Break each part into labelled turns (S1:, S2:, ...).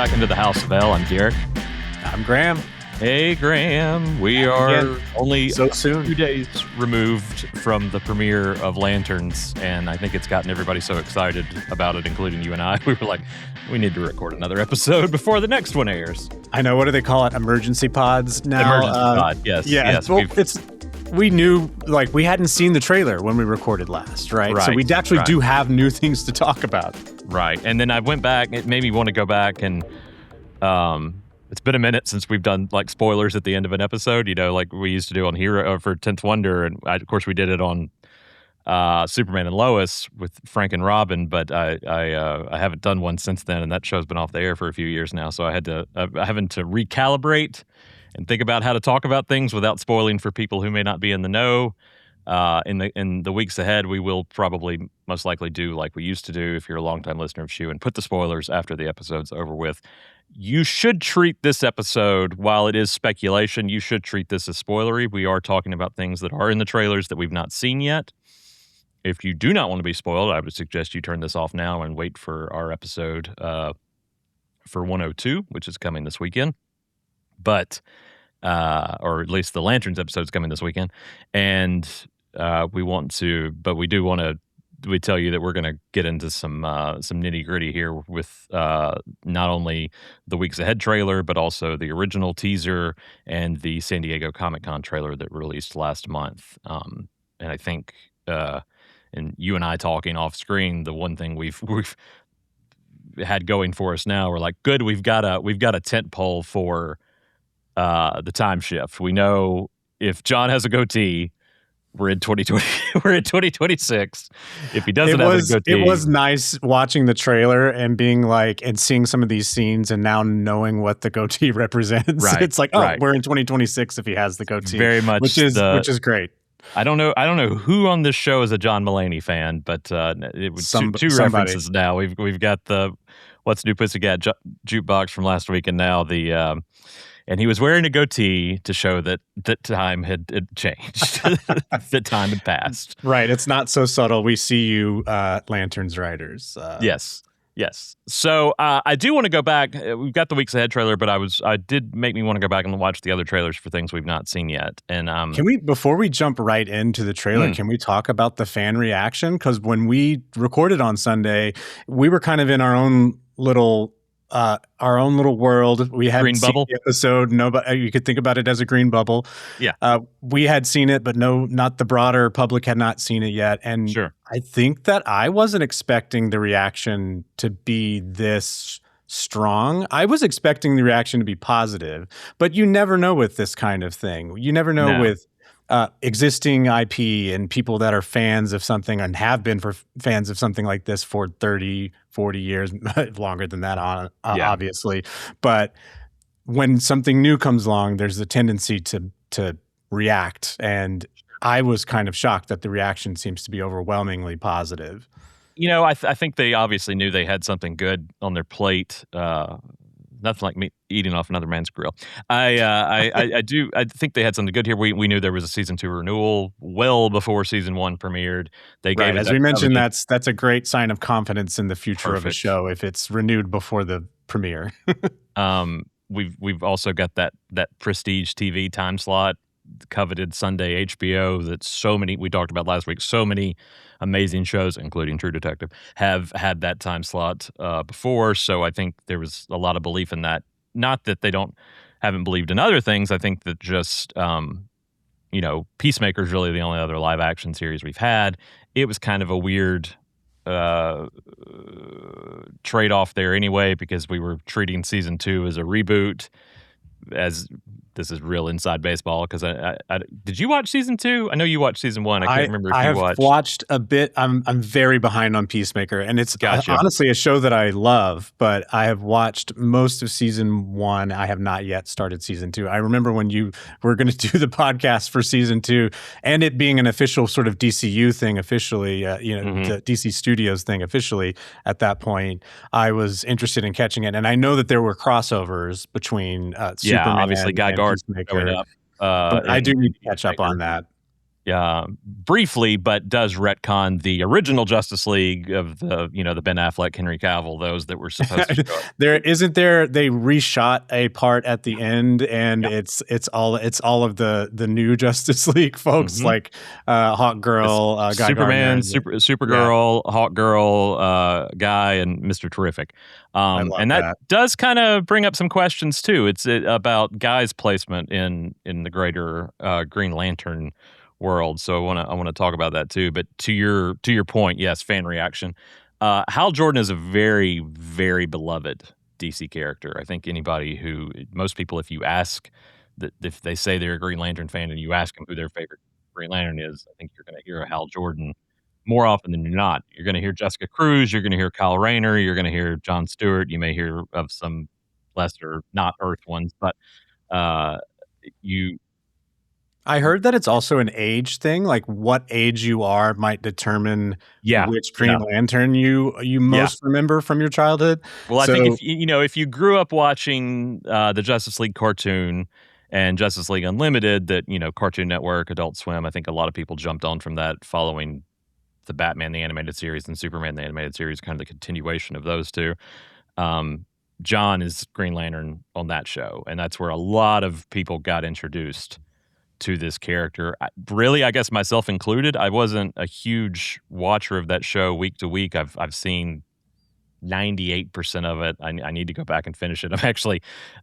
S1: back into the House of L. I'm Derek.
S2: I'm Graham.
S1: Hey, Graham. We are only
S2: so soon.
S1: 2 days removed from the premiere of Lanterns, and I think it's gotten everybody so excited about it, including you and I. We were like, we need to record another episode before the next one airs.
S2: I know. What do they call it? Emergency pods now?
S1: Emergency pod, yes.
S2: Yeah.
S1: Yes,
S2: well, we knew, like, we hadn't seen the trailer when we recorded last, right? So we actually do have new things to talk about.
S1: Right. And then I went back. It made me want to go back and it's been a minute since we've done like spoilers at the end of an episode, you know, like we used to do on Hero for 10th Wonder. And of course we did it on Superman and Lois with Frank and Robin, but I haven't done one since then. And that show's been off the air for a few years now. So I'm having to recalibrate and think about how to talk about things without spoiling for people who may not be in the know. In the weeks ahead, we will probably most likely do like we used to do if you're a longtime listener of Shoe and put the spoilers after the episode's over with. You should treat this episode, while it is speculation, you should treat this as spoilery. We are talking about things that are in the trailers that we've not seen yet. If you do not want to be spoiled, I would suggest you turn this off now and wait for our episode for 102, which is coming this weekend. But or at least the Lanterns episode is coming this weekend. And we do want to tell you that we're going to get into some nitty gritty here with not only the Weeks Ahead trailer, but also the original teaser and the San Diego Comic-Con trailer that released last month. And I think, and you and I talking off screen, the one thing we've had going for us now, we're like, good, we've got a tent pole for the time shift. We know if John has a goatee, we're in 2020. We're in 2026. If he doesn't have a goatee,
S2: it was nice watching the trailer and being like, and seeing some of these scenes, and now knowing what the goatee represents.
S1: Right,
S2: it's like, we're in 2026 if he has the goatee.
S1: Very much,
S2: which is great.
S1: I don't know who on this show is a John Mulaney fan, but it was two references now. We've got the What's New Pussycat jukebox from last week, and now the. And he was wearing a goatee to show that time had changed, that time had passed.
S2: Right. It's not so subtle. We see you, Lanterns writers.
S1: Yes. So I do want to go back. We've got the Weeks Ahead trailer, but I did make me want to go back and watch the other trailers for things we've not seen yet. And
S2: can we, before we jump right into the trailer, can we talk about the fan reaction? Because when we recorded on Sunday, we were kind of in our own little world. We hadn't seen the episode. Nobody, you could think about it as a green bubble.
S1: Yeah.
S2: We had seen it, but not the broader public had not seen it yet. And
S1: sure.
S2: I think that I wasn't expecting the reaction to be this strong. I was expecting the reaction to be positive, but you never know with this kind of thing. You never know with existing IP and people that are fans of something and have been fans of something like this for 30, 40 years, longer than that, obviously. But when something new comes along, there's a tendency to react. And I was kind of shocked that the reaction seems to be overwhelmingly positive.
S1: You know, I think they obviously knew they had something good on their plate. Nothing like me eating off another man's grill. I think they had something good here. We knew there was a season 2 renewal well before season 1 premiered. They gave
S2: as we mentioned, that's a great sign of confidence in the future of a show if it's renewed before the premiere.
S1: We've also got that prestige TV time slot, coveted Sunday HBO that so many, we talked about last week, so many amazing shows, including True Detective, have had that time slot before. So I think there was a lot of belief in that. Not that they haven't believed in other things. I think that just, Peacemaker is really the only other live action series we've had. It was kind of a weird trade-off there anyway, because we were treating season 2 as a reboot, as this is real inside baseball, because I did you watch season 2? I know you watched season 1. I can't remember if you watched.
S2: I have watched a bit. I'm very behind on Peacemaker, and it's honestly a show that I love, but I have watched most of season 1. I have not yet started season 2. I remember when you were going to do the podcast for season 2, and it being an official sort of DCU thing officially, the DC Studios thing officially at that point, I was interested in catching it. And I know that there were crossovers between Superman,
S1: obviously Guy Gardner going up.
S2: But I do need to catch up on that.
S1: briefly, but does retcon the original Justice League of the Ben Affleck, Henry Cavill, those that were supposed to show up.
S2: They reshot a part at the end, and
S1: Yeah.
S2: it's all of the new Justice League folks, like Hawk Girl, Guy
S1: Superman,
S2: Gardner,
S1: Supergirl, Hawk Girl, Guy, and Mr. Terrific.
S2: I love
S1: and that
S2: that.
S1: does kind of bring up some questions too. It's about Guy's placement in the greater Green Lantern world. So I want to talk about that too. But to your point, yes, fan reaction. Hal Jordan is a very, very beloved DC character. I think most people, if you ask that, if they say they're a Green Lantern fan and you ask them who their favorite Green Lantern is, I think you're going to hear a Hal Jordan more often than you're not. You're going to hear Jessica Cruz, you're going to hear Kyle Rayner, you're going to hear John Stewart. You may hear of some lesser, not Earth ones, but you.
S2: I heard that it's also an age thing. Like what age you are might determine which Green Lantern you most remember from your childhood.
S1: Well, I think if you grew up watching the Justice League cartoon and Justice League Unlimited, that Cartoon Network, Adult Swim, I think a lot of people jumped on from that following the Batman the Animated Series and Superman the Animated Series, kind of the continuation of those two. John is Green Lantern on that show, and that's where a lot of people got introduced to this character. I guess myself included. I wasn't a huge watcher of that show week to week. I've seen 98% of it. I need to go back and finish it.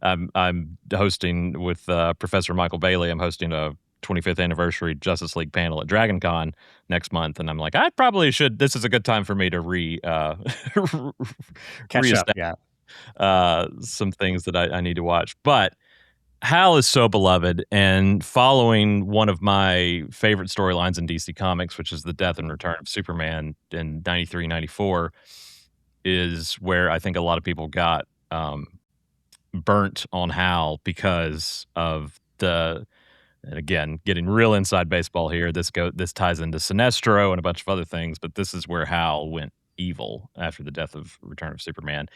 S1: I'm hosting with Professor Michael Bailey. I'm hosting a 25th anniversary Justice League panel at Dragon Con next month, and I'm like, I probably should. This is a good time for me to
S2: catch up. Yeah,
S1: some things that I need to watch, but. Hal is so beloved, and following one of my favorite storylines in DC Comics, which is the death and return of Superman in 93, 94, is where I think a lot of people got burnt on Hal because of and again, getting real inside baseball here. This ties into Sinestro and a bunch of other things, but this is where Hal went evil after the death of Return of Superman.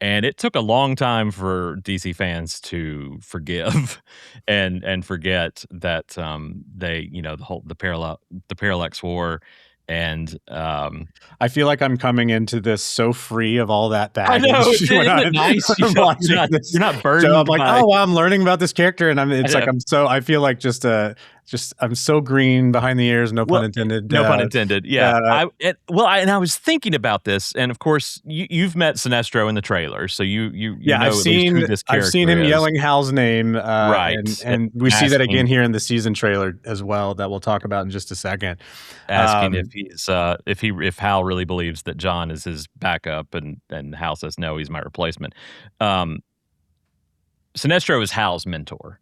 S1: And it took a long time for DC fans to forgive and forget that the Parallax War. And
S2: I feel like I'm coming into this so free of all that baggage.
S1: I know, isn't it nice? You're not burdened.
S2: So I'm like, I'm learning about this character, and I feel like I'm so green behind the ears. No pun intended.
S1: No pun intended. Yeah. I was thinking about this, and of course, you've met Sinestro in the trailer, so you know
S2: I've seen
S1: who this character
S2: I've seen him
S1: is.
S2: yelling Hal's name,
S1: right,
S2: and we see that again here in the season trailer as well. That we'll talk about in just a second.
S1: Asking if Hal really believes that John is his backup, and Hal says no, he's my replacement. Sinestro is Hal's mentor.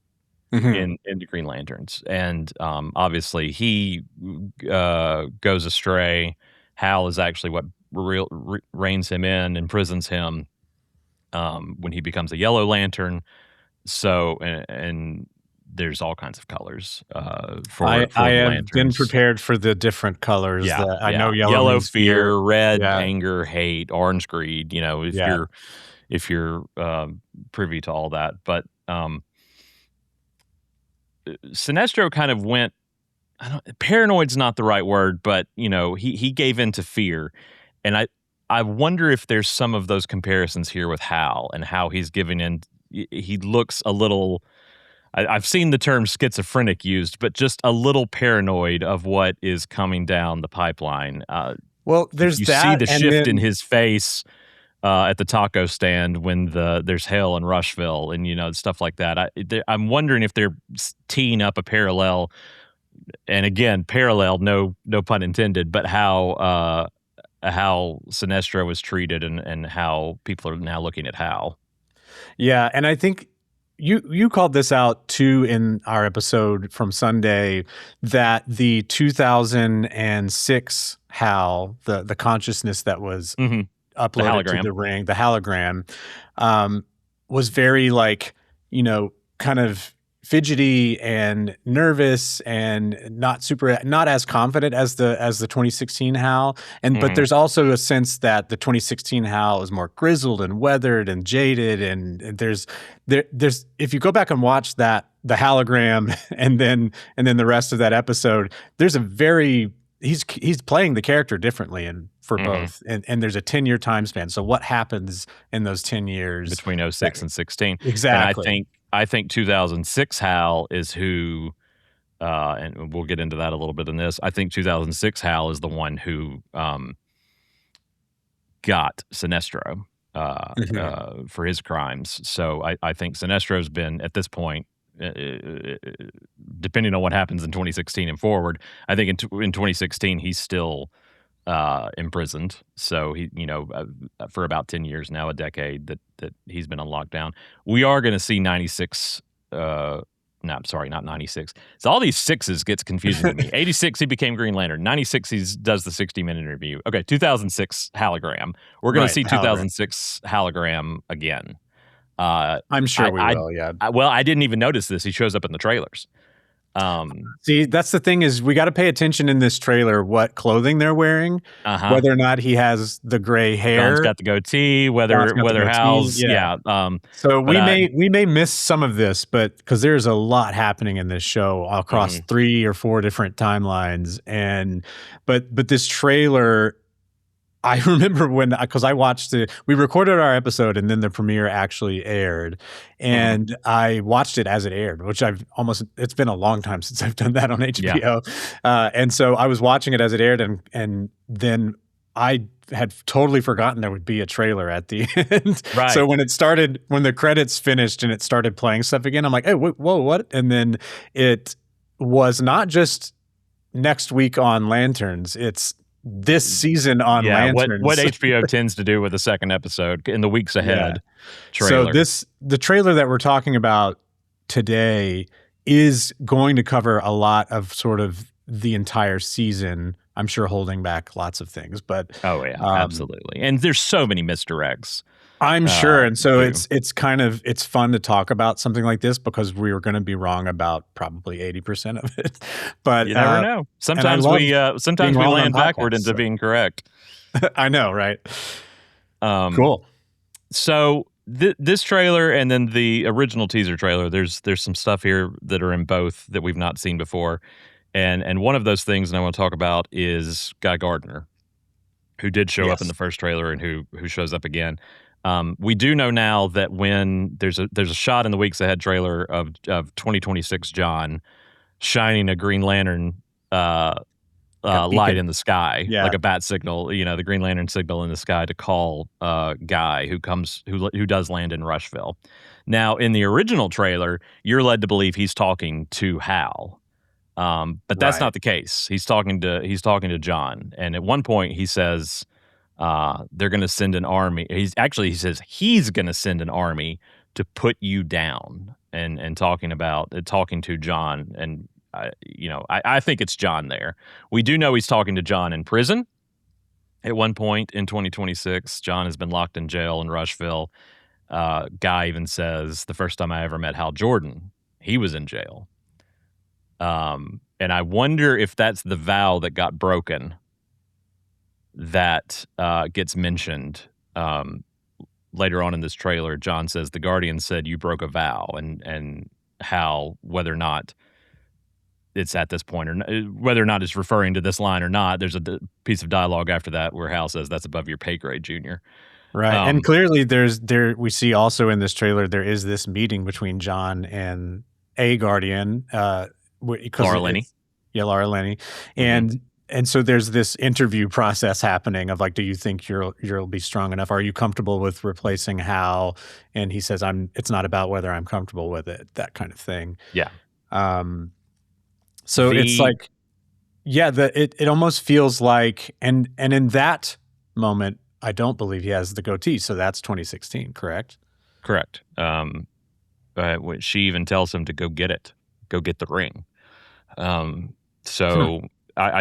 S1: In the Green Lanterns, and obviously he goes astray. Hal is actually what reins him in, imprisons him when he becomes a Yellow Lantern. So and there's all kinds of colors for
S2: I have
S1: lanterns.
S2: been prepared for the different colors.
S1: Yeah,
S2: I know
S1: yellow fear, red anger, hate, orange greed. If you're privy to all that, but Sinestro kind of went. Paranoid's not the right word, but he gave in to fear, and I wonder if there's some of those comparisons here with Hal and how he's giving in. He looks a little. I've seen the term schizophrenic used, but just a little paranoid of what is coming down the pipeline.
S2: Well, there's
S1: you see the shift in his face at the taco stand when there's hell in Rushville and stuff like that. I'm wondering if they're teeing up a parallel, and again, parallel, no pun intended, but how Sinestro was treated and how people are now looking at Hal.
S2: Yeah, and I think you called this out too in our episode from Sunday, that the 2006 Hal, the consciousness that was uploaded to the ring, the hologram, was very kind of fidgety and nervous and not as confident as the 2016 Hal. But there's also a sense that the 2016 Hal is more grizzled and weathered and jaded. And there's if you go back and watch the hologram and then the rest of that episode, there's he's playing the character differently for both. And there's a 10-year time span. So what happens in those 10 years
S1: between 06 and 16?
S2: Exactly.
S1: And I think 2006 Hal is who, and we'll get into that a little bit in this. I think 2006 Hal is the one who got Sinestro for his crimes. So I think Sinestro's been, at this point, depending on what happens in 2016 and forward, I think in 2016 he's still imprisoned. So he, for about 10 years now, a decade that he's been on lockdown. We are going to see 96. No, I'm sorry, not 96. So all these sixes gets confusing to me. 86, he became Green Lantern. 96, he does the 60-minute interview. Okay, 2006 hologram. We're going to see 2006 hologram again.
S2: I'm sure we will. Yeah.
S1: I didn't even notice this. He shows up in the trailers.
S2: See, that's the thing is we got to pay attention in this trailer what clothing they're wearing, whether or not he has the gray hair.
S1: John's got the goatee, whether Hal's, yeah.
S2: So we may miss some of this, but because there's a lot happening in this show across 3 or 4 different timelines, but this trailer. I remember because I watched we recorded our episode and then the premiere actually aired, and I watched it as it aired, which it's been a long time since I've done that on HBO. Yeah. And so I was watching it as it aired, and then I had totally forgotten there would be a trailer at the end.
S1: Right.
S2: So when the credits finished and it started playing stuff again, I'm like, hey, whoa, what? And then it was not just next week on Lanterns, it's this season on Lanterns.
S1: What HBO tends to do with the second episode in the weeks ahead trailer.
S2: So the trailer that we're talking about today is going to cover a lot of sort of the entire season. I'm sure holding back lots of things, but
S1: absolutely. And there's so many misdirects.
S2: I'm sure. And so it's fun to talk about something like this because we were going to be wrong about probably 80% of it. But
S1: you never know. Sometimes we land backward into being correct.
S2: I know, right?
S1: Cool. So this trailer and then the original teaser trailer, there's some stuff here that are in both that we've not seen before. And one of those things that I want to talk about is Guy Gardner, who did show up in the first trailer and who shows up again. We do know now that when there's a shot in the Weeks Ahead trailer of 2026 John shining a Green Lantern light in the sky, like a bat signal, the Green Lantern signal in the sky to call Guy who does land in Rushville. Now in the original trailer, you're led to believe he's talking to Hal. But that's not the case. He's talking to John, and at one point he says they're going to send an army. He says he's going to send an army to put you down, and talking to John, and I think it's John there. We do know he's talking to John in prison. At one point in 2026, John has been locked in jail in Rushville. Guy even says the first time I ever met Hal Jordan, he was in jail. And I wonder if that's the vow that got broken that gets mentioned later on in this trailer. John says the Guardian said you broke a vow, and Hal, whether or not it's at this point or whether or not it's referring to this line or not, there's a piece of dialogue after that where Hal says that's above your pay grade, Junior.
S2: Right. And clearly we see also in this trailer there is this meeting between John and a Guardian,
S1: Laura Linney.
S2: Laura Linney. And so there's this interview process happening of like, do you think you'll be strong enough? Are you comfortable with replacing Hal? And he says, it's not about whether I'm comfortable with it, that kind of thing.
S1: Yeah.
S2: So it's like, it almost feels like, and in that moment, I don't believe he has the goatee. So that's 2016, correct?
S1: Correct. She even tells him to go get it. Go get the ring. I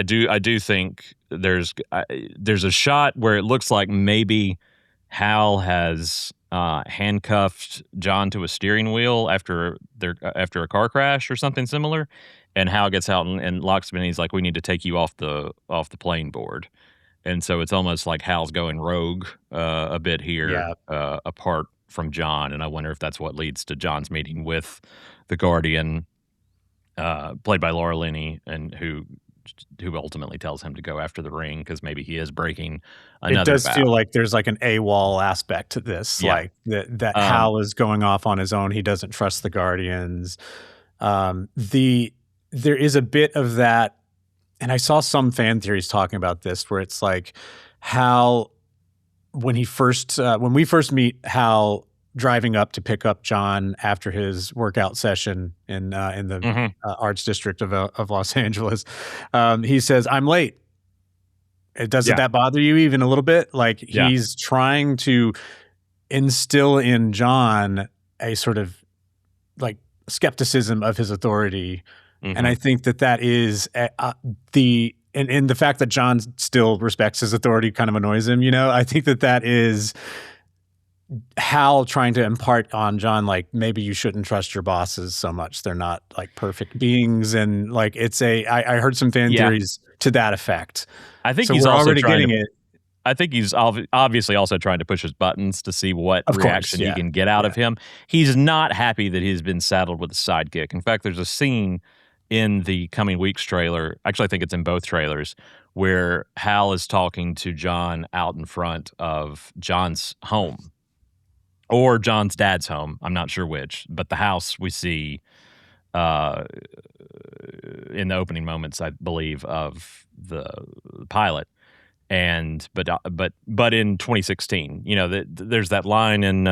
S1: do think there's a shot where it looks like maybe Hal has handcuffed John to a steering wheel after a car crash or something similar, and Hal gets out and locks him in. He's like, "We need to take you off the playing board." And so it's almost like Hal's going rogue a bit here,
S2: Yeah.
S1: apart from John. And I wonder if that's what leads to John's meeting with the Guardian, played by Laura Linney, and who ultimately tells him to go after the ring because maybe he is breaking
S2: It
S1: another
S2: does
S1: vow.
S2: feel like there's like an AWOL aspect to this,
S1: Yeah.
S2: like that Hal is going off on his own. He doesn't trust the Guardians. There is a bit of that, and I saw some fan theories talking about this, where it's like Hal, when we first meet Hal driving up to pick up John after his workout session in the Arts District of Los Angeles, he says, "I'm late." Doesn't that bother you even a little bit? Like he's trying to instill in John a sort of like skepticism of his authority. And I think that is the fact that John still respects his authority kind of annoys him. I think that is Hal trying to impart on John, like, maybe you shouldn't trust your bosses so much. They're not like perfect beings. And like, I heard some fan theories to that effect.
S1: I think
S2: so
S1: he's
S2: we're
S1: also
S2: already
S1: trying
S2: getting
S1: to,
S2: it.
S1: I think he's obviously also trying to push his buttons to see what reaction he can get out of him. He's not happy that he's been saddled with a sidekick. In fact, there's a scene in the Coming Weeks trailer, actually I think it's in both trailers, where Hal is talking to John out in front of John's home. Or John's dad's home. I'm not sure which. But the house we see in the opening moments, I believe, of the pilot. And but in 2016, there's that line in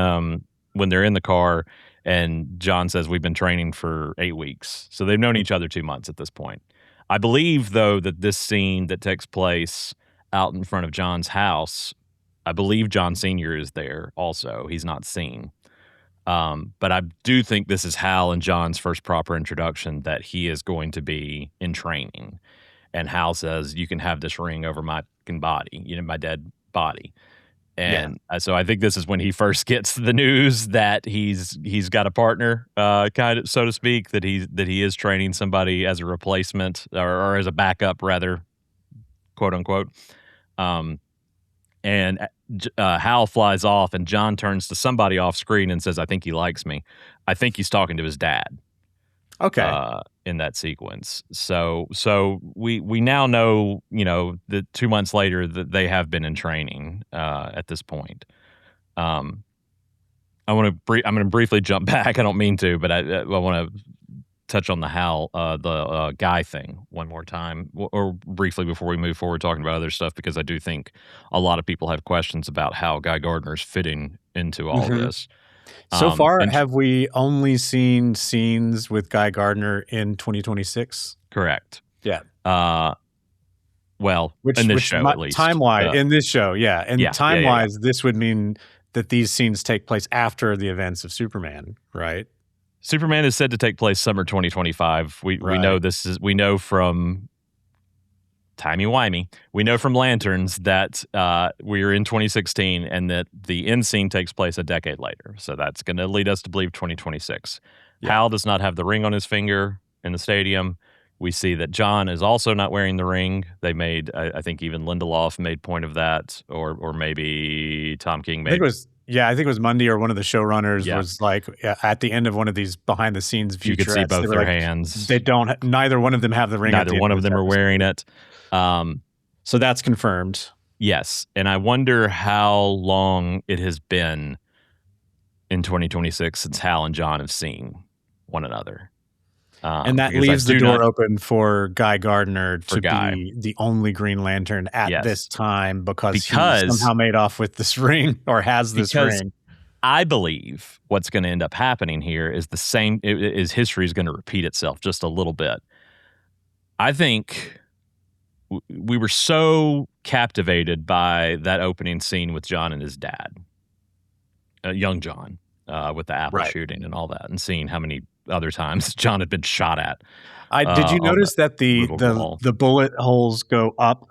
S1: when they're in the car and John says, "We've been training for 8 weeks." So they've known each other 2 months at this point. I believe, though, that this scene that takes place out in front of John's house, I believe John Sr. is there also. He's not seen. But I do think this is Hal and John's first proper introduction, that he is going to be in training. And Hal says, "You can have this ring over my body, my dead body." And so I think this is when he first gets the news that he's got a partner, kind of, so to speak, that he is training somebody as a replacement or as a backup, rather, quote unquote. And Hal flies off, and John turns to somebody off screen and says, "I think he likes me." I think he's talking to his dad.
S2: Okay.
S1: In that sequence. So we now know, that 2 months later that they have been in training at this point. I'm going to briefly jump back. I don't mean to, but I want to touch on the Hal, the guy thing one more time, or briefly before we move forward talking about other stuff, because I do think a lot of people have questions about how Guy Gardner's fitting into all this.
S2: So far, have we only seen scenes with Guy Gardner in 2026?
S1: Correct.
S2: Yeah.
S1: Well, in this show, at least.
S2: Time-wise, in this show, yeah. And time-wise, this would mean that these scenes take place after the events of Superman, right?
S1: Superman is said to take place summer 2025. We know this is, we know from timey-wimey, we know from Lanterns that we're in 2016 and that the end scene takes place a decade later. So that's going to lead us to believe 2026. Yeah. Hal does not have the ring on his finger in the stadium. We see that John is also not wearing the ring. They made, I think even Lindelof made point of that, or maybe Tom King made.
S2: I think it was Mundy or one of the showrunners was like, at the end of one of these behind the scenes featurettes,
S1: you could see both their hands.
S2: They don't. Neither one of them have the ring.
S1: Neither one of them are wearing it.
S2: So that's confirmed.
S1: Yes, and I wonder how long it has been in 2026 since Hal and John have seen one another.
S2: And that leaves the door open for Guy Gardner to be the only Green Lantern at this time because he somehow made off with this ring or has this ring.
S1: I believe what's going to end up happening here is the same, is history is going to repeat itself just a little bit. I think we were so captivated by that opening scene with John and his dad, young John, with the apple shooting and all that, and seeing how many other times John had been shot at.
S2: Did you notice that the bullet holes go up?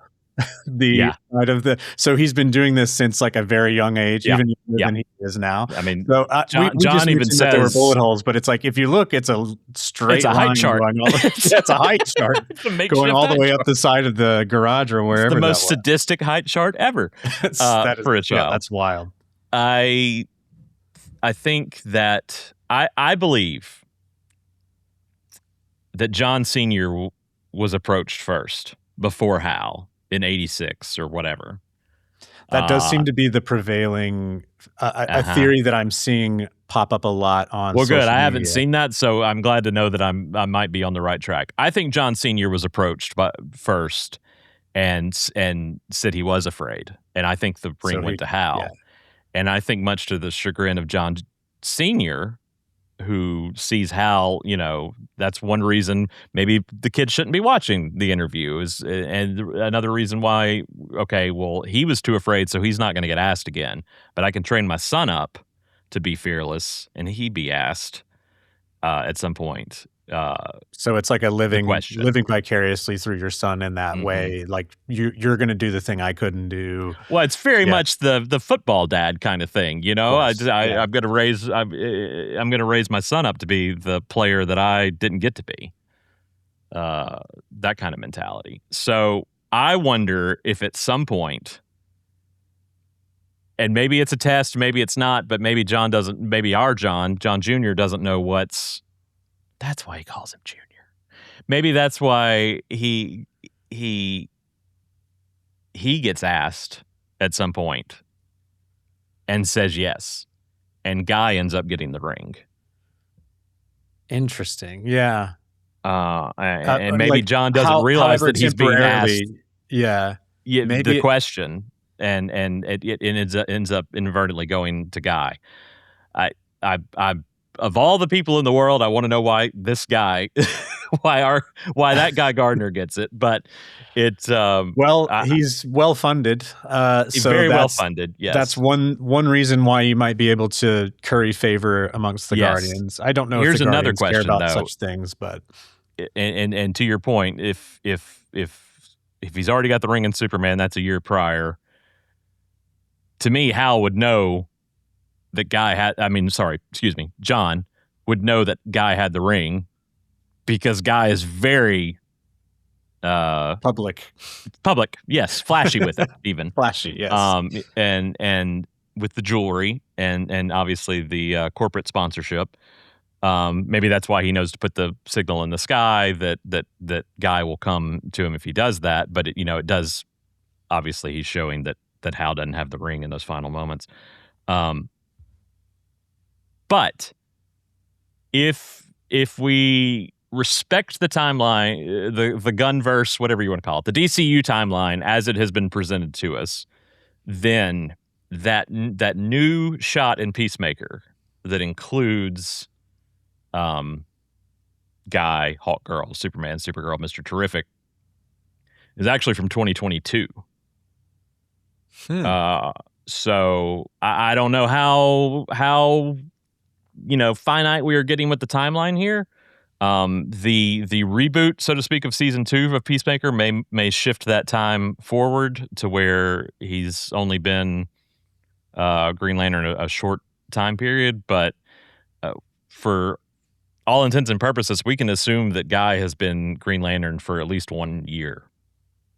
S2: the
S1: Yeah.
S2: side of the. So he's been doing this since like a very young age,
S1: Yeah.
S2: even younger
S1: Yeah.
S2: than he is now.
S1: I mean,
S2: So we just
S1: John even
S2: mentioned that there were bullet
S1: says
S2: holes, but it's like if you look, it's a
S1: it's
S2: straight
S1: a height
S2: line
S1: chart.
S2: going all the. Yeah, it's a height chart
S1: It's a
S2: going
S1: makeshift
S2: all the
S1: height
S2: way up
S1: chart.
S2: the side of the garage or
S1: It's the
S2: wherever that
S1: most
S2: was.
S1: sadistic height chart ever
S2: That is,
S1: for a child.
S2: that's wild.
S1: I think that I believe that John Sr. was approached first before Hal in '86 or whatever.
S2: That does seem to be the prevailing a theory that I'm seeing pop up a lot on
S1: Well,
S2: social
S1: good. I
S2: media.
S1: haven't seen that, so I'm glad to know that I might be on the right track. I think John Sr. was approached first and said he was afraid, and I think the ring went to Hal.
S2: Yeah.
S1: And I think much to the chagrin of John Sr., who sees Hal, that's one reason maybe the kid shouldn't be watching the interview and another reason why, okay, well, he was too afraid, so he's not going to get asked again. But I can train my son up to be fearless, and he be asked at some point.
S2: So it's like a living vicariously through your son in that way. Like you're going to do the thing I couldn't do.
S1: Well, it's very much the football dad kind of thing, I'm going to raise my son up to be the player that I didn't get to be. That kind of mentality. So I wonder if at some point, and maybe it's a test, maybe it's not, but maybe John Jr. doesn't know that's why he calls him Junior. Maybe that's why he gets asked at some point and says yes, and Guy ends up getting the ring.
S2: Interesting. Yeah.
S1: And maybe John doesn't realize that he's being asked.
S2: Yeah.
S1: Maybe the question, and it ends up inadvertently going to Guy. I of all the people in the world, I want to know why this guy, why that guy Gardner gets it, but it's
S2: he's well funded. So
S1: very well funded. Yes,
S2: that's one reason why you might be able to curry favor amongst the Guardians. I don't know.
S1: Here's
S2: if the
S1: another
S2: Guardians
S1: question
S2: care about
S1: though,
S2: such things, but
S1: and to your point, if he's already got the ring in Superman, that's a year prior. To me, Hal would know that John would know that Guy had the ring because Guy is very
S2: public,
S1: yes, flashy with it, even
S2: flashy, yes,
S1: and with the jewelry and obviously the corporate sponsorship. Maybe that's why he knows to put the signal in the sky that Guy will come to him if he does that. But it does, obviously he's showing that Hal doesn't have the ring in those final moments. But if we respect the timeline, the Gunverse, whatever you want to call it, the DCU timeline as it has been presented to us, then that new shot in Peacemaker that includes Guy, Hawkgirl, Superman, Supergirl, Mr. Terrific is actually from 2022. So I don't know how finite we are getting with the timeline here. The reboot, so to speak, of season 2 of Peacemaker may shift that time forward to where he's only been Green Lantern a short time period, but for all intents and purposes, we can assume that Guy has been Green Lantern for at least 1 year.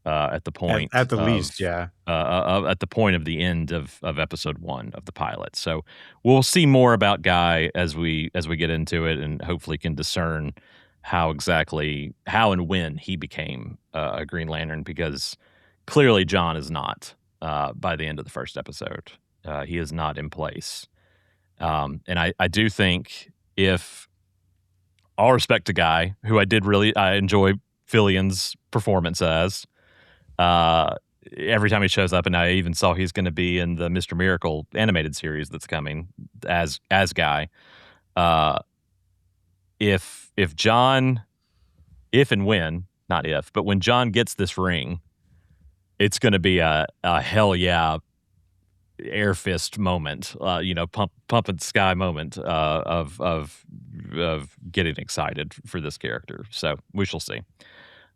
S1: At the point,
S2: at the least, yeah.
S1: At the point of the end of episode 1 of the pilot, so we'll see more about Guy as we get into it, and hopefully can discern how and when he became a Green Lantern, because clearly John is not. By the end of the first episode, he is not in place, and I do think, if all respect to Guy, who I enjoy Fillion's performance as. Every time he shows up, and I even saw he's going to be in the Mr. Miracle animated series that's coming as Guy. If and when, not if, but when John gets this ring, it's going to be a hell yeah air fist moment, pump in the sky moment of getting excited for this character. So we shall see.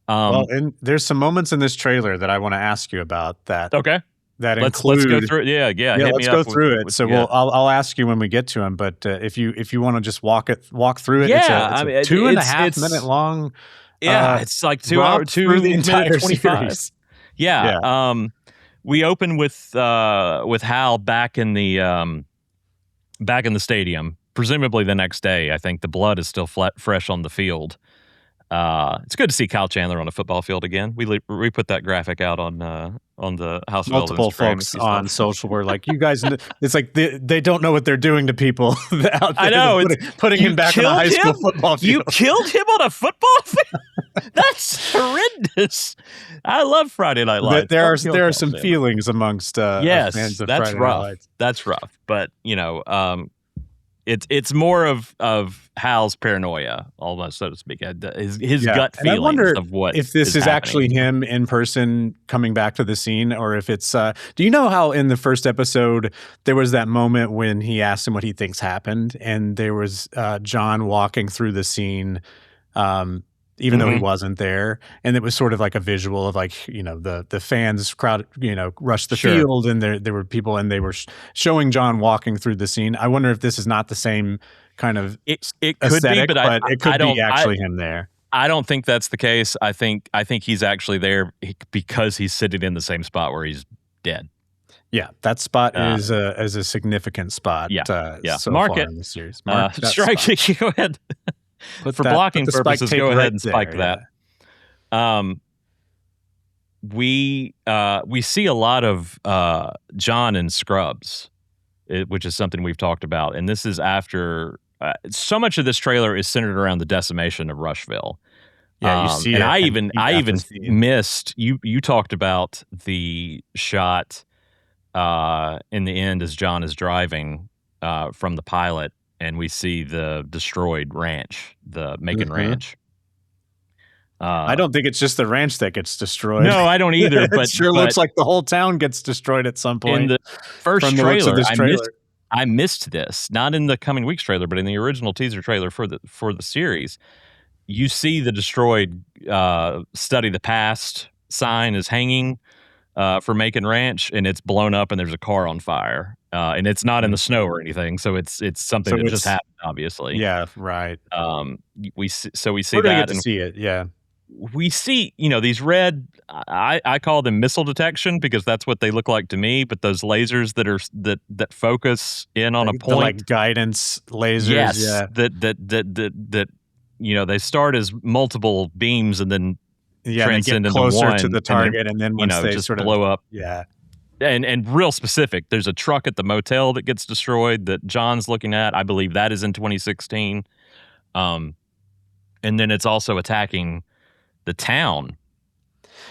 S2: Well, and there's some moments in this trailer that I want to ask you about that
S1: Okay.
S2: include.
S1: Let's go through it. Yeah. Hit
S2: Let's
S1: me
S2: go
S1: up
S2: through it.
S1: with
S2: So
S1: you got.
S2: I'll ask you when we get to them. But if you want to just walk through it, it's
S1: Yeah.
S2: a
S1: I mean,
S2: 2.5 minute long
S1: it's like
S2: romp through the
S1: 2 minute
S2: entire
S1: 25.
S2: series.
S1: Yeah. We open with Hal back in the stadium. Presumably the next day. I think the blood is still fresh on the field. It's good to see Kyle Chandler on a football field again. We put that graphic out on the House of L's
S2: Multiple
S1: Instagram.
S2: folks on social were like, "You guys," it's like they don't know what they're doing to people out there.
S1: I know,
S2: putting him back on a high school football field.
S1: You killed him on a football field. That's horrendous. I love Friday Night Lights.
S2: There are some feelings amongst fans of
S1: that's
S2: Friday
S1: rough.
S2: Night Lights.
S1: That's rough. But it's more of Hal's paranoia, almost, so to speak. His gut feelings.
S2: I wonder
S1: of what
S2: if this is actually him in person coming back to the scene, or if it's. Do you know how in the first episode there was that moment when he asked him what he thinks happened, and there was John walking through the scene, even though he wasn't there, and it was sort of like a visual of the fans crowd rushed the field, and there were people, and they were showing John walking through the scene. I wonder if this is not the same kind of
S1: it
S2: aesthetic,
S1: could be, but
S2: it could be actually him there.
S1: I don't think that's the case. I think he's actually there because he's sitting in the same spot where he's dead.
S2: Yeah, that spot is a significant spot.
S1: So
S2: Mark
S1: far
S2: it
S1: in the series.
S2: Strike
S1: it. Go ahead. For blocking purposes, go ahead and spike that. We see a lot of John in scrubs, which is something we've talked about, and this is after so much of this trailer is centered around the decimation of Rushville.
S2: Yeah, you see,
S1: and I even missed you. You talked about the shot in the end as John is driving from the pilot. And we see the destroyed ranch, the Macon Ranch.
S2: I don't think it's just the ranch that gets destroyed.
S1: No, I don't either. But
S2: it sure looks like the whole town gets destroyed at some point.
S1: In the first trailer,
S2: trailer.
S1: I missed this. Not in the coming weeks trailer, but in the original teaser trailer for the series. You see the destroyed "Study the Past" sign is hanging for Macon Ranch, and it's blown up, and there's a car on fire. And it's not in the snow or anything, so it's something that just happened, obviously.
S2: Yeah, right.
S1: We see
S2: We're
S1: that,
S2: and see it. Yeah,
S1: we see these red. I call them missile detection because that's what they look like to me. But those lasers that focus in on a point,
S2: like guidance lasers.
S1: Yes,
S2: yeah.
S1: that they start as multiple beams and then transcend
S2: they get closer
S1: into one
S2: to the target, and then once they
S1: just
S2: sort of
S1: blow up.
S2: Yeah.
S1: And real specific, there's a truck at the motel that gets destroyed that John's looking at. I believe that is in 2016. And then it's also attacking the town.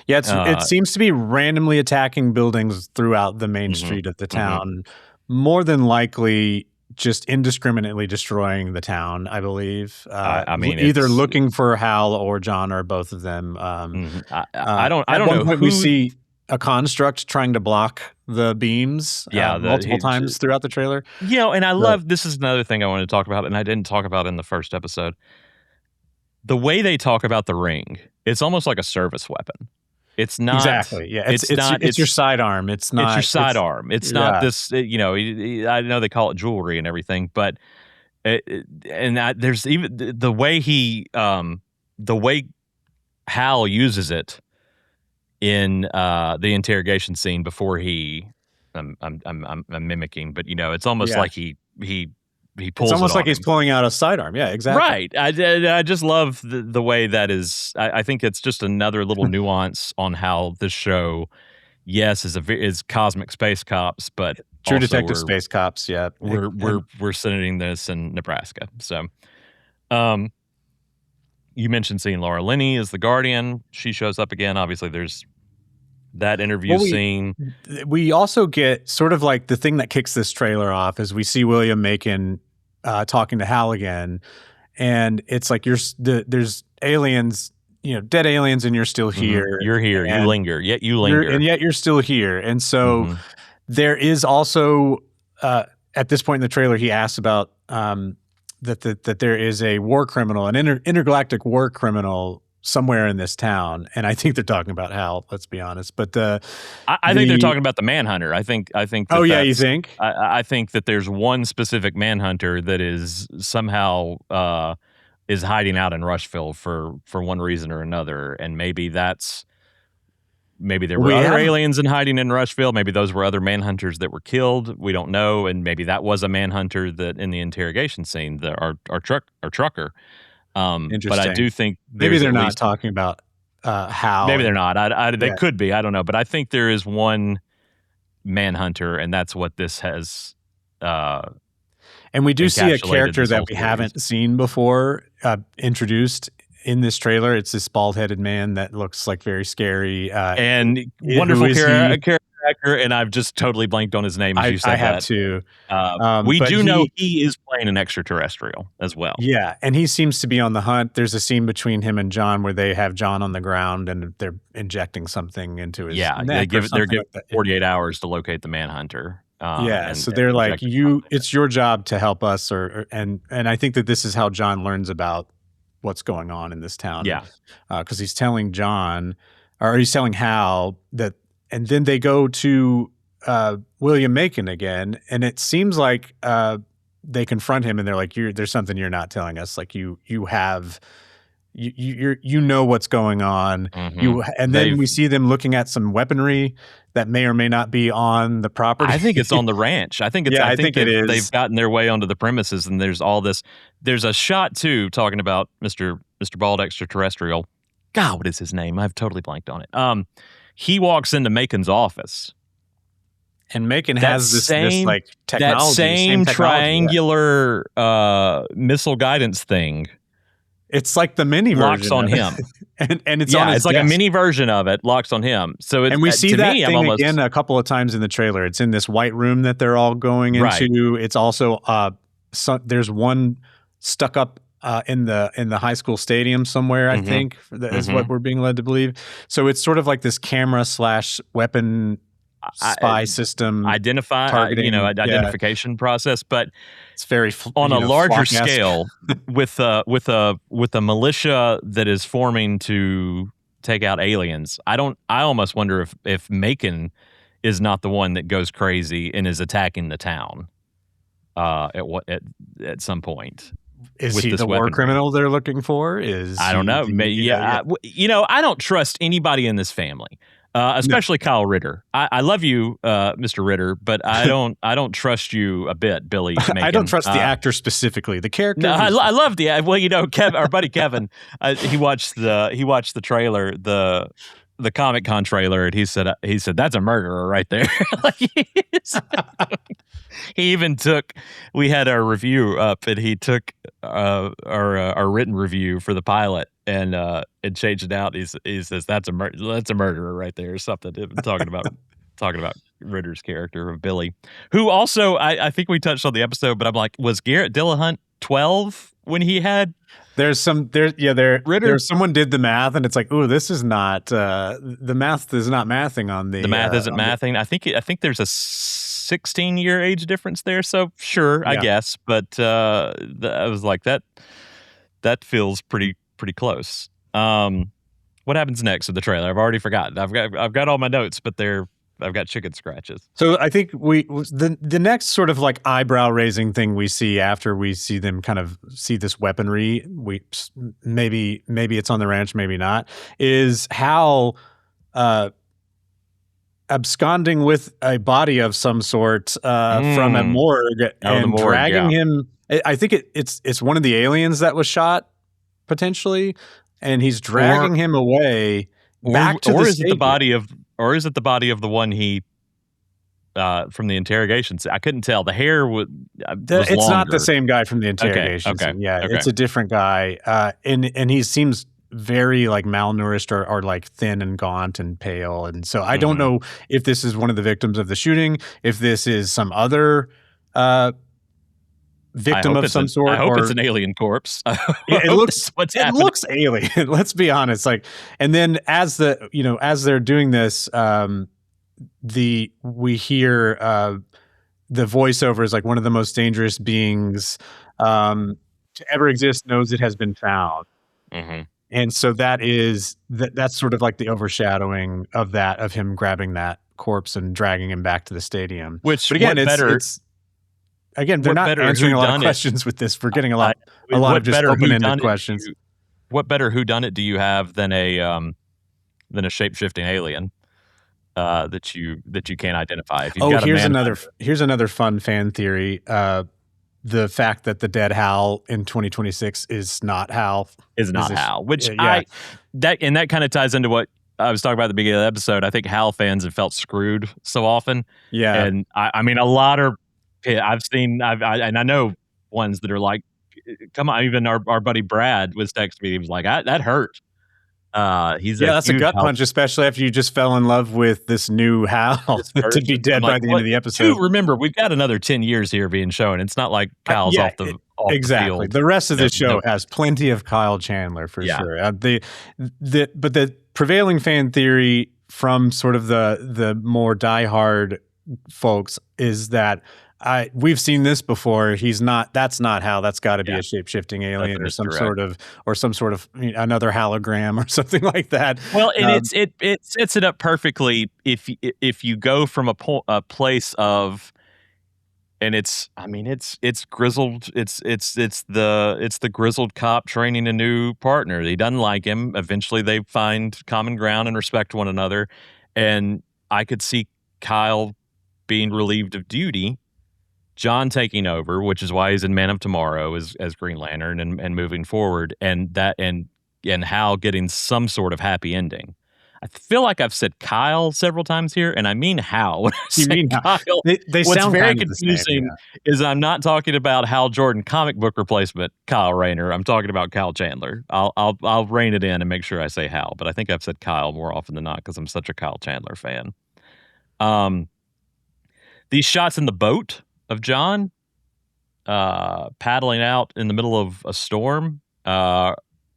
S1: Yeah,
S2: it seems to be randomly attacking buildings throughout the main street of the town. More than likely just indiscriminately destroying the town, I believe.
S1: I mean,
S2: either looking for Hal or John or both of them.
S1: I don't know who
S2: we see a construct trying to block the beams multiple times throughout the trailer.
S1: And I love, this is another thing I wanted to talk about, and I didn't talk about in the first episode. The way they talk about the ring, it's almost like a service weapon. It's not
S2: exactly. Yeah, it's your sidearm. It's not.
S1: It's your sidearm. It's not this. I know they call it jewelry and everything, but there's even the way Hal uses it in the interrogation scene before I'm mimicking, but it's almost like he pulls.
S2: It's almost
S1: it
S2: like he's pulling out a sidearm. Yeah, exactly.
S1: Right. I just love the way that is. I think it's just another little nuance on how this show, yes, is cosmic space cops, but
S2: True Detective Space Cops. Yeah,
S1: we're sending this in Nebraska. So, you mentioned seeing Laura Linney as the Guardian. She shows up again. Obviously, there's that interview scene.
S2: We also get sort of like the thing that kicks this trailer off is we see William Macon talking to Hal again, and it's like there's aliens, dead aliens, and you're still here.
S1: You're here. You linger. Yet you linger.
S2: And yet you're still here. And so there is also at this point in the trailer, he asks about that there is a war criminal, an intergalactic war criminal somewhere in this town, and I think they're talking about Hal. Let's be honest, but
S1: I think they're talking about the Manhunter. I think.
S2: Oh yeah, you think?
S1: I think that there's one specific Manhunter that is somehow is hiding out in Rushville for one reason or another, and maybe there were other aliens in hiding in Rushville. Maybe those were other Manhunters that were killed. We don't know, and maybe that was a Manhunter that in the interrogation scene, our trucker. But I do think
S2: maybe they're not talking about Hal.
S1: Maybe they're not. They could be. I don't know. But I think there is one Manhunter, and that's what this has.
S2: And we do see a character that we haven't seen before introduced in this trailer. It's this bald-headed man that looks like very scary.
S1: And wonderful character actor, and I've just totally blanked on his name as you said that.
S2: I have too.
S1: We do know he is playing an extraterrestrial as well.
S2: Yeah, and he seems to be on the hunt. There's a scene between him and John where they have John on the ground and they're injecting something into his neck. They're given
S1: 48 hours to locate the Manhunter.
S2: So they're like, it's your job to help us, and I think that this is how John learns about what's going on in this town.
S1: Yeah,
S2: because he's telling Hal that, and then they go to William Macon again, and it seems like they confront him, and they're like, "There's something you're not telling us. Like you know what's going on."
S1: Mm-hmm.
S2: Then we see them looking at some weaponry that may or may not be on the property.
S1: I think it's on the ranch. I think it is. They've gotten their way onto the premises, and there's all this. There's a shot too talking about Mr. Bald Extraterrestrial. God, what is his name? I've totally blanked on it. He walks into Macon's office,
S2: and Macon has this like technology,
S1: that same triangular missile guidance thing.
S2: It's like the mini version
S1: locks on him,
S2: and it's on his
S1: like a mini version of it locks on him. So
S2: and we see that thing again a couple of times in the trailer. It's in this white room that they're all going into. Right. It's also there's one stuck up in the high school stadium somewhere. I think is what we're being led to believe. So it's sort of like this camera / weapon spy system
S1: identification process, but
S2: it's very
S1: on a larger scale with a militia that is forming to take out aliens. I almost wonder if Macon is not the one that goes crazy and is attacking the town at some point.
S2: Is he the war criminal they're looking for?
S1: I don't know. I don't trust anybody in this family. Especially Kyle Ritter. I love you, Mr. Ritter, but I don't trust you a bit, Billy Macon.
S2: I don't trust the actor specifically. The character.
S1: No, I love the our buddy Kevin. He watched the trailer, the Comic-Con trailer, and he said that's a murderer right there. He even took. We had our review up, and he took our written review for the pilot. And changed it out. He says that's a murderer right there, or something. Talking about Ritter's character of Billy, who also I think we touched on the episode, but I'm like, was Garrett Dillahunt 12 when he had?
S2: There's someone did the math, and it's like, ooh, this is not the math is not mathing on the
S1: math isn't mathing. I think there's a 16-year age difference there. So sure, I guess, but I was like that feels pretty close. What happens next in the trailer? I've already forgotten. I've got all my notes, but I've got chicken scratches.
S2: So I think the next sort of like eyebrow raising thing we see after we see them kind of see this weaponry, maybe it's on the ranch, maybe not, is Hal absconding with a body of some sort from a morgue and dragging him. I think it's one of the aliens that was shot. Potentially, and he's dragging him away back to the
S1: is it the body of the one he from the interrogation? I couldn't tell. The hair was
S2: it's longer. Not the same guy from the interrogation.
S1: Okay.
S2: It's a different guy, and he seems very like malnourished or like thin and gaunt and pale, and so I don't know if this is one of the victims of the shooting, if this is some other victim of some sort.
S1: I hope it's an alien corpse.
S2: It looks alien. Let's be honest. Like, and then as they're doing this, we hear the voiceover is like, one of the most dangerous beings to ever exist knows it has been found. And so that's sort of like the overshadowing of him grabbing that corpse and dragging him back to the stadium.
S1: Which,
S2: But again,
S1: better?
S2: they're
S1: What
S2: not
S1: better
S2: answering a lot of
S1: whodunit?
S2: questions with this. We're getting a
S1: I,
S2: lot of
S1: what
S2: just
S1: better
S2: open-ended
S1: whodunit
S2: questions.
S1: what better whodunit do you have than a shape-shifting alien that you can't identify? If you've got
S2: here's another fun fan theory. The fact that the dead Hal in 2026 is not Hal.
S1: Is not Hal, which
S2: yeah.
S1: that kind of ties into what I was talking about at the beginning of the episode. I think Hal fans have felt screwed so often.
S2: Yeah.
S1: And I mean, a lot of, I've seen, and I know ones that are like, come on, even our buddy Brad was texting me. He was like, that hurt.
S2: That's a gut punch, especially after you just fell in love with this new Hal to be dead by the end of the episode.
S1: Remember, we've got another 10 years here being shown. It's not like Kyle's off the field.
S2: The rest of the show has plenty of Kyle Chandler for sure. But the prevailing fan theory from sort of the more diehard folks is that we've seen this before. That's not Hal. That's got to be a shape-shifting alien or some sort of another hologram or something like that.
S1: Well, and it sets it up perfectly if you go from a place of, and it's grizzled. It's the grizzled cop training a new partner. He doesn't like him. Eventually, they find common ground and respect one another. And I could see Kyle being relieved of duty, John taking over, which is why he's in Man of Tomorrow as Green Lantern and moving forward, and Hal getting some sort of happy ending. I feel like I've said Kyle several times here, and I mean Hal. When I say Kyle,
S2: they
S1: what's
S2: sound
S1: very
S2: kind of
S1: confusing is I'm not talking about Hal Jordan comic book replacement Kyle Rayner. I'm talking about Kyle Chandler. I'll rein it in and make sure I say Hal, but I think I've said Kyle more often than not because I'm such a Kyle Chandler fan. These shots in the boat of John paddling out in the middle of a storm,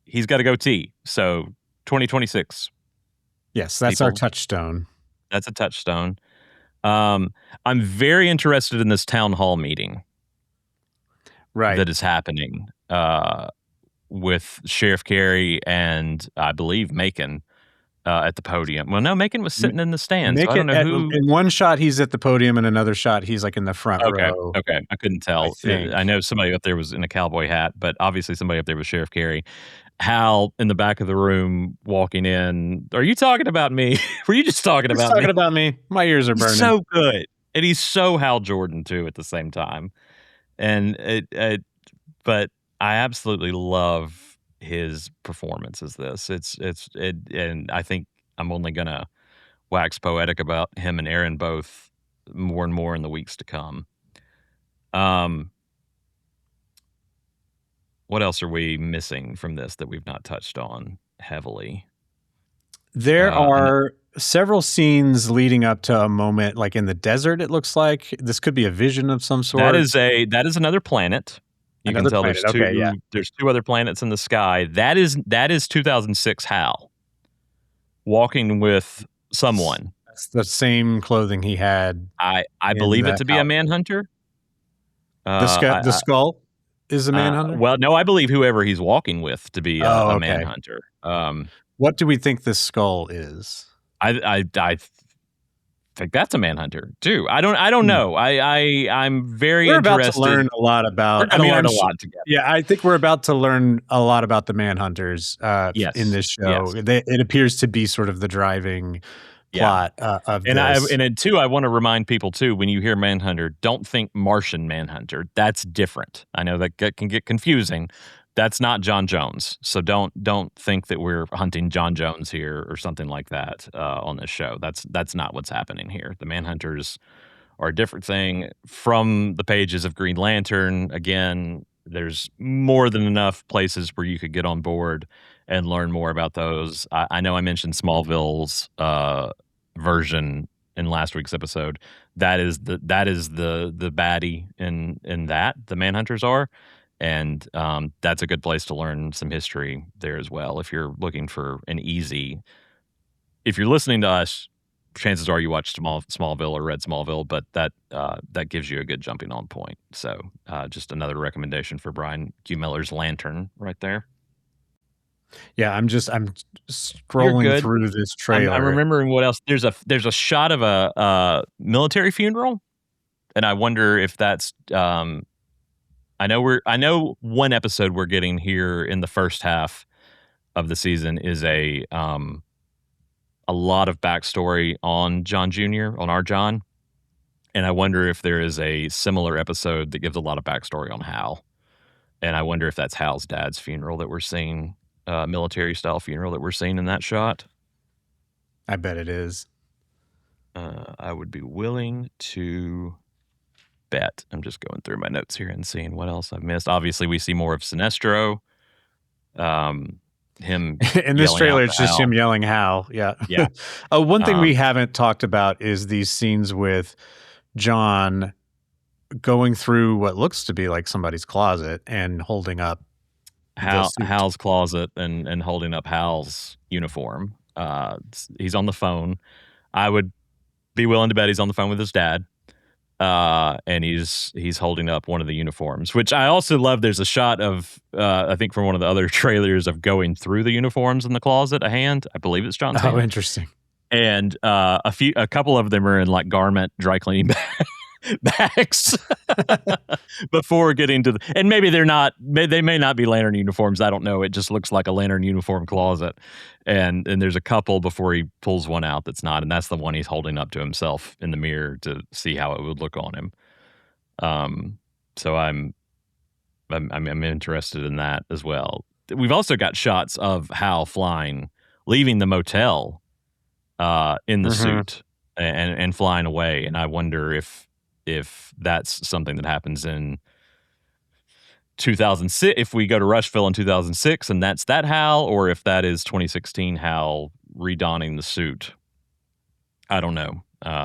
S1: he's got a goatee. So 2026.
S2: Yes, that's our touchstone.
S1: That's a touchstone. I'm very interested in this town hall meeting.
S2: Right.
S1: That is happening with Sheriff Carey and I believe Macon at the podium. Well, no, Macon was sitting in the stands. So I don't know who.
S2: In one shot, he's at the podium, and another shot, he's like in the front row.
S1: Okay, I couldn't tell. I know somebody up there was in a cowboy hat, but obviously somebody up there was Sheriff Carey. Hal in the back of the room walking in. Are you talking about me? Were you just talking about me?
S2: Talking about me. My ears are burning.
S1: He's so good, and he's so Hal Jordan too at the same time. And but I absolutely love his performance as this. And I think I'm only gonna wax poetic about him and Aaron both more and more in the weeks to come. What else are we missing from this that we've not touched on heavily?
S2: There are several scenes leading up to a moment like in the desert. It looks like this could be a vision of some sort.
S1: That is another planet. You can tell there's two other planets in the sky. That is 2006 Hal walking with someone.
S2: That's the same clothing he had.
S1: I believe it to be a manhunter.
S2: The skull is a manhunter?
S1: Well, no, I believe whoever he's walking with to be a manhunter.
S2: What do we think this skull is?
S1: I think that's a manhunter too. I don't know. I'm very interested.
S2: We're about to learn a lot about.
S1: Learn a lot together.
S2: Yeah, I think we're about to learn a lot about the manhunters in this show. Yes. It appears to be sort of the driving plot of this.
S1: And two, I want to remind people too, when you hear Manhunter, don't think Martian Manhunter. That's different. I know that can get confusing. That's not John Jones. So don't think that we're hunting John Jones here or something like that on this show. That's not what's happening here. The Manhunters are a different thing from the pages of Green Lantern. Again, there's more than enough places where you could get on board and learn more about those. I know I mentioned Smallville's version in last week's episode. That is the baddie in that the Manhunters are. And that's a good place to learn some history there as well. If you're looking for if you're listening to us, chances are you watched Smallville or read Smallville, but that gives you a good jumping on point. So just another recommendation for Brian Q. Miller's Lantern right there.
S2: I'm
S1: You're
S2: scrolling
S1: good.
S2: through this
S1: I'm
S2: trailer.
S1: remembering what else. There's a shot of a military funeral, and I wonder if that's. I know one episode we're getting here in the first half of the season is a lot of backstory on John Jr. on our John, and I wonder if there is a similar episode that gives a lot of backstory on Hal, and I wonder if that's Hal's dad's funeral that we're seeing, military style funeral that we're seeing in that shot.
S2: I bet it is.
S1: I would be willing to bet. I'm just going through my notes here and seeing what else I've missed. Obviously, we see more of Sinestro. Him
S2: in this
S1: yelling out
S2: trailer,
S1: to
S2: it's just
S1: Hal.
S2: him yelling Hal. Yeah.
S1: Yeah.
S2: One thing we haven't talked about is these scenes with John going through what looks to be like somebody's closet and holding up
S1: Hal's closet and holding up Hal's uniform. He's on the phone. I would be willing to bet he's on the phone with his dad. And he's holding up one of the uniforms, which I also love. There's a shot of, I think from one of the other trailers of going through the uniforms in the closet, a hand. I believe it's John's hand.
S2: Oh, interesting.
S1: And a couple of them are in like garment dry cleaning bags before getting to and maybe they may not be Lantern uniforms. I don't know. It just looks like a Lantern uniform closet. And there's a couple before he pulls one out that's not, and that's the one he's holding up to himself in the mirror to see how it would look on him. So I'm interested in that as well. We've also got shots of Hal flying, leaving the motel in the suit and flying away. And I wonder if that's something that happens in 2006, if we go to Rushville in 2006 and that's that Hal, or if that is 2016 Hal redonning the suit. I don't know.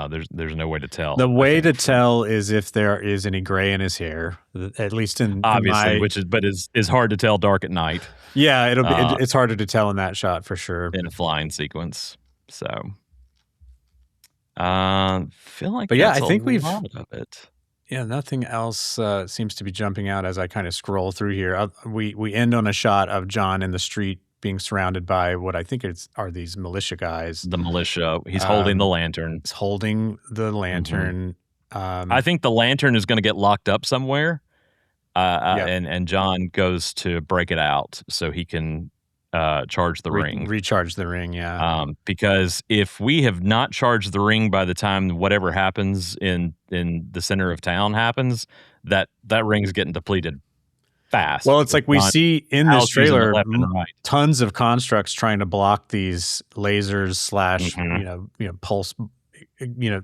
S1: There's no way to tell.
S2: The way to tell is if there is any gray in his hair, at least
S1: obviously, which is hard to tell dark at night.
S2: Yeah, it's harder to tell in that shot for sure.
S1: In a flying sequence. So feel like
S2: but yeah, I think
S1: we've of it.
S2: Yeah, nothing else seems to be jumping out as I kind of scroll through here. We end on a shot of John in the street being surrounded by what I think are these militia guys.
S1: The militia. He's holding the lantern.
S2: He's holding the lantern.
S1: I think the lantern is going to get locked up somewhere. And John goes to break it out so he can charge the ring.
S2: Recharge the ring, yeah.
S1: Because if we have not charged the ring by the time whatever happens in the center of town happens, that ring's getting depleted fast.
S2: Well, it's like we see in this trailer tons of constructs trying to block these lasers / pulse,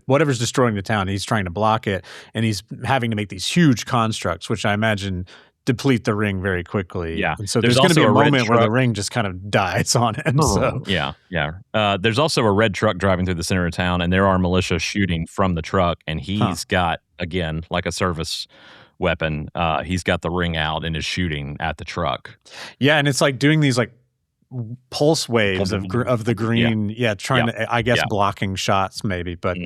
S2: whatever's destroying the town. He's trying to block it, and he's having to make these huge constructs, which I imagine deplete the ring very quickly.
S1: Yeah.
S2: And so there's going to be a moment where the ring just kind of dies on him. So
S1: yeah. There's also a red truck driving through the center of town, and there are militia shooting from the truck, and he's got, again, like a service weapon, he's got the ring out and is shooting at the truck.
S2: Yeah, and it's like doing these like pulse waves of the green, trying to, I guess, blocking shots maybe, but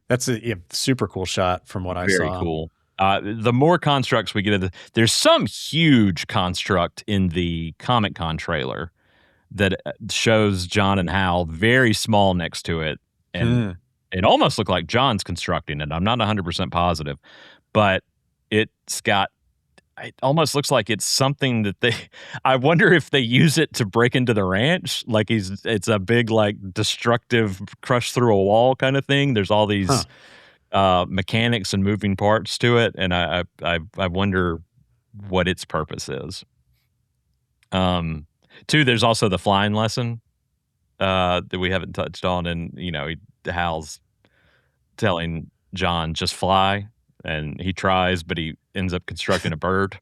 S2: that's a super cool shot from what I saw.
S1: Very cool. The more constructs we get, there's some huge construct in the Comic Con trailer that shows John and Hal very small next to it, and it almost looked like John's constructing it. I'm not 100% positive, but it almost looks like it's something that I wonder if they use it to break into the ranch. Like it's a big, like, destructive crush through a wall kind of thing. There's all these mechanics and moving parts to it, and I wonder what its purpose is. Two, there's also the flying lesson that we haven't touched on, and Hal's telling John just fly, and he tries, but he ends up constructing a bird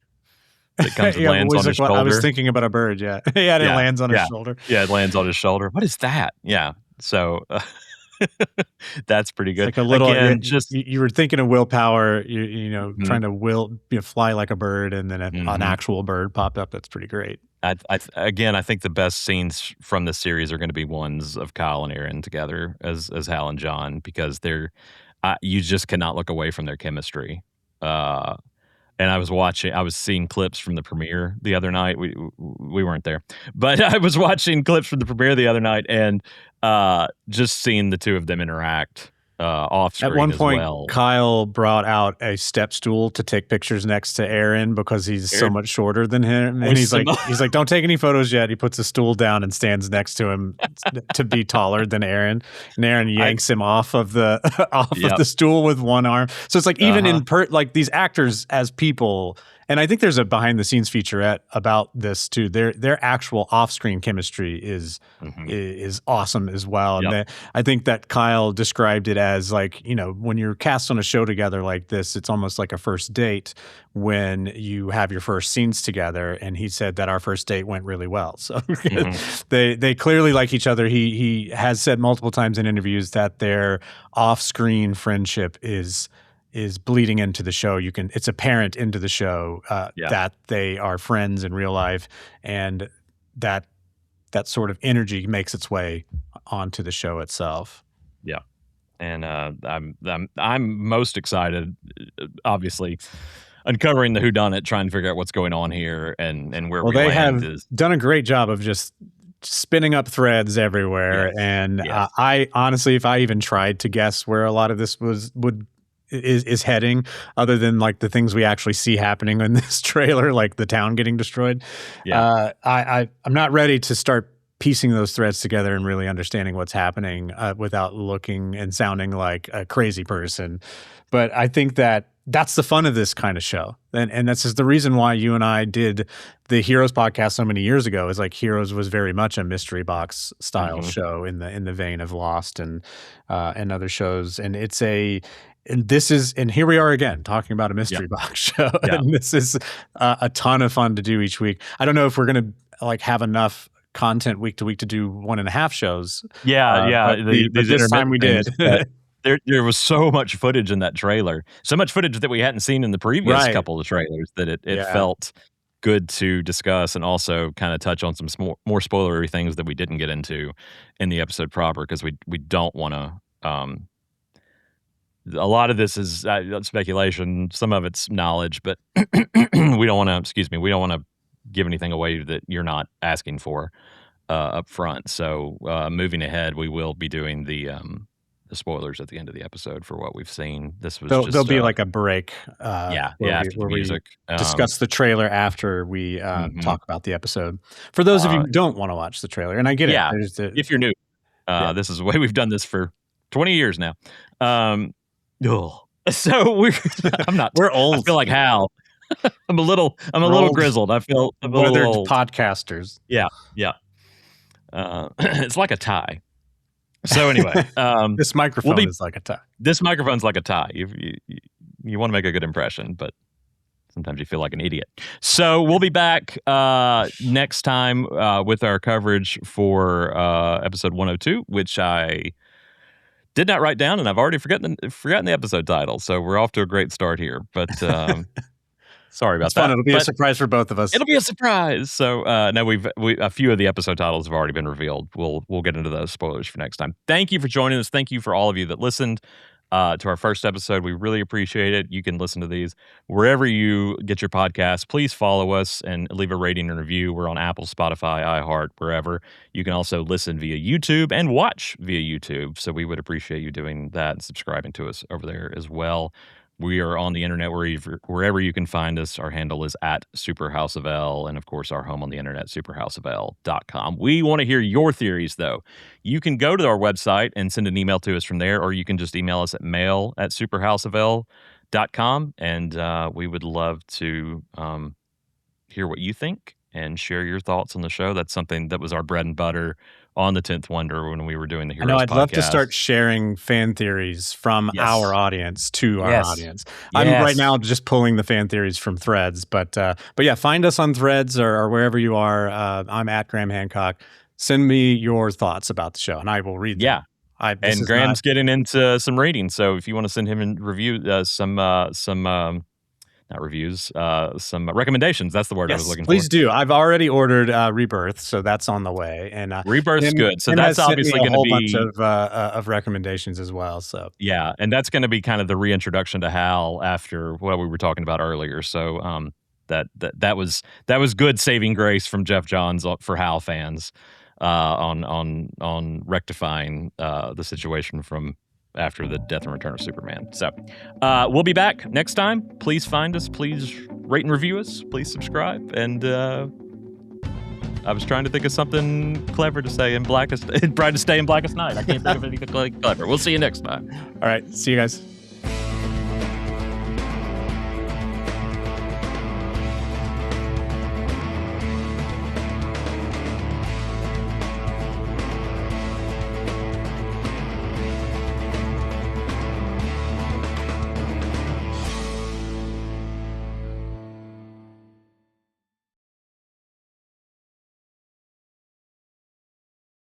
S1: that comes and lands on his shoulder.
S2: I was thinking about a bird. Yeah, it lands on his shoulder.
S1: Yeah, it lands on his shoulder. What is that? Yeah, so. That's pretty good.
S2: It's like a little, you were thinking of willpower, trying to fly like a bird, and then an actual bird popped up. That's pretty great.
S1: I think the best scenes from this series are going to be ones of Kyle and Aaron together as Hal and John, because you just cannot look away from their chemistry. and I was seeing clips from the premiere the other night. We weren't there, but I was watching clips from the premiere the other night, and just seeing the two of them interact off screen
S2: At one
S1: as
S2: point,
S1: well.
S2: Kyle brought out a step stool to take pictures next to Aaron because he's so much shorter than him. And he's like, don't take any photos yet. He puts a stool down and stands next to him to be taller than Aaron. And Aaron yanks him off of the of the stool with one arm. So it's like even in like these actors as people. And I think there's a behind the scenes featurette about this too. Their actual off screen chemistry is awesome as well. And I think that Kyle described it as like, you know, when you're cast on a show together like this, it's almost like a first date when you have your first scenes together. And he said that our first date went really well. So they clearly like each other. He has said multiple times in interviews that their off screen friendship is bleeding into the show. It's apparent into the show that they are friends in real life, and that sort of energy makes its way onto the show itself.
S1: Yeah, and I'm most excited, obviously, uncovering the whodunit, trying to figure out what's going on here and where we land. Well, they have
S2: done a great job of just spinning up threads everywhere, and I honestly, if I even tried to guess where a lot of this is heading, other than like the things we actually see happening in this trailer, like the town getting destroyed. I'm not ready to start piecing those threads together and really understanding what's happening without looking and sounding like a crazy person. But I think that's the fun of this kind of show. And that's just the reason why you and I did the Heroes podcast so many years ago, is like Heroes was very much a mystery box style show in the vein of Lost and other shows. And and here we are again talking about a mystery box show. And this is a ton of fun to do each week. I don't know if we're going to like have enough content week to week to do 1.5 shows. This time we did.
S1: There was so much footage in that trailer, so much footage that we hadn't seen in the previous couple of trailers that it felt good to discuss, and also kind of touch on some more spoilery things that we didn't get into in the episode proper, because we don't want to. A lot of this is speculation. Some of it's knowledge, but we don't want to. We don't want to give anything away that you're not asking for up front. So moving ahead, we will be doing the spoilers at the end of the episode for what we've seen. This was
S2: there'll be like a break.
S1: After the music,
S2: we discuss the trailer after we talk about the episode. For those of you who don't want to watch the trailer, and I get it.
S1: If you're new, this is the way we've done this for 20 years now. So I'm not.
S2: We're old.
S1: I feel like Hal. I'm a little grizzled. I feel a little
S2: podcasters.
S1: Yeah. It's like a tie. So anyway,
S2: this microphone is like a tie.
S1: This microphone's like a tie. You want to make a good impression, but sometimes you feel like an idiot. So we'll be back next time with our coverage for episode 102, which I did not write down, and I've already forgotten the episode title. So we're off to a great start here. But sorry about that.
S2: Fun. It'll be a surprise for both of us.
S1: It'll be a surprise. So no, a few of the episode titles have already been revealed. We'll get into those spoilers for next time. Thank you for joining us. Thank you for all of you that listened to our first episode. We really appreciate it. You can listen to these wherever you get your podcasts. Please follow us and leave a rating and review. We're on Apple, Spotify, iHeart, wherever. You can also listen via YouTube and watch via YouTube. So we would appreciate you doing that and subscribing to us over there as well. We are on the internet wherever you can find us. Our handle is @SuperHouseOfL, and of course our home on the internet, superhouseofl.com. We want to hear your theories, though. You can go to our website and send an email to us from there, or you can just email us at mail@superhouseofl.com, and we would love to hear what you think and share your thoughts on the show. That's something that was our bread and butter on the 10th Wonder when we were doing the Heroes podcast.
S2: I'd love to start sharing fan theories from our audience to our audience. I'm right now just pulling the fan theories from Threads, but yeah, find us on Threads or wherever you are. I'm at Graham Hancock. Send me your thoughts about the show, and I will read them.
S1: And Graham's getting into some ratings, so if you want to send him a review, some not reviews, some recommendations. That's the word I was looking for.
S2: Please do. I've already ordered Rebirth, so that's on the way. And
S1: Rebirth's good. So
S2: Tim
S1: that's
S2: has sent
S1: obviously
S2: me a
S1: going to
S2: whole
S1: be
S2: bunch of recommendations as well. So
S1: yeah, and that's going to be kind of the reintroduction to Hal after what we were talking about earlier. So that was good saving grace from Jeff Johns for Hal fans on rectifying the situation from after the death and return of Superman. So we'll be back next time. Please find us. Please rate and review us. Please subscribe. And I was trying to think of something clever to say in Brightest Day in Blackest Night. I can't think of anything clever. We'll see you next time.
S2: All right. See you guys.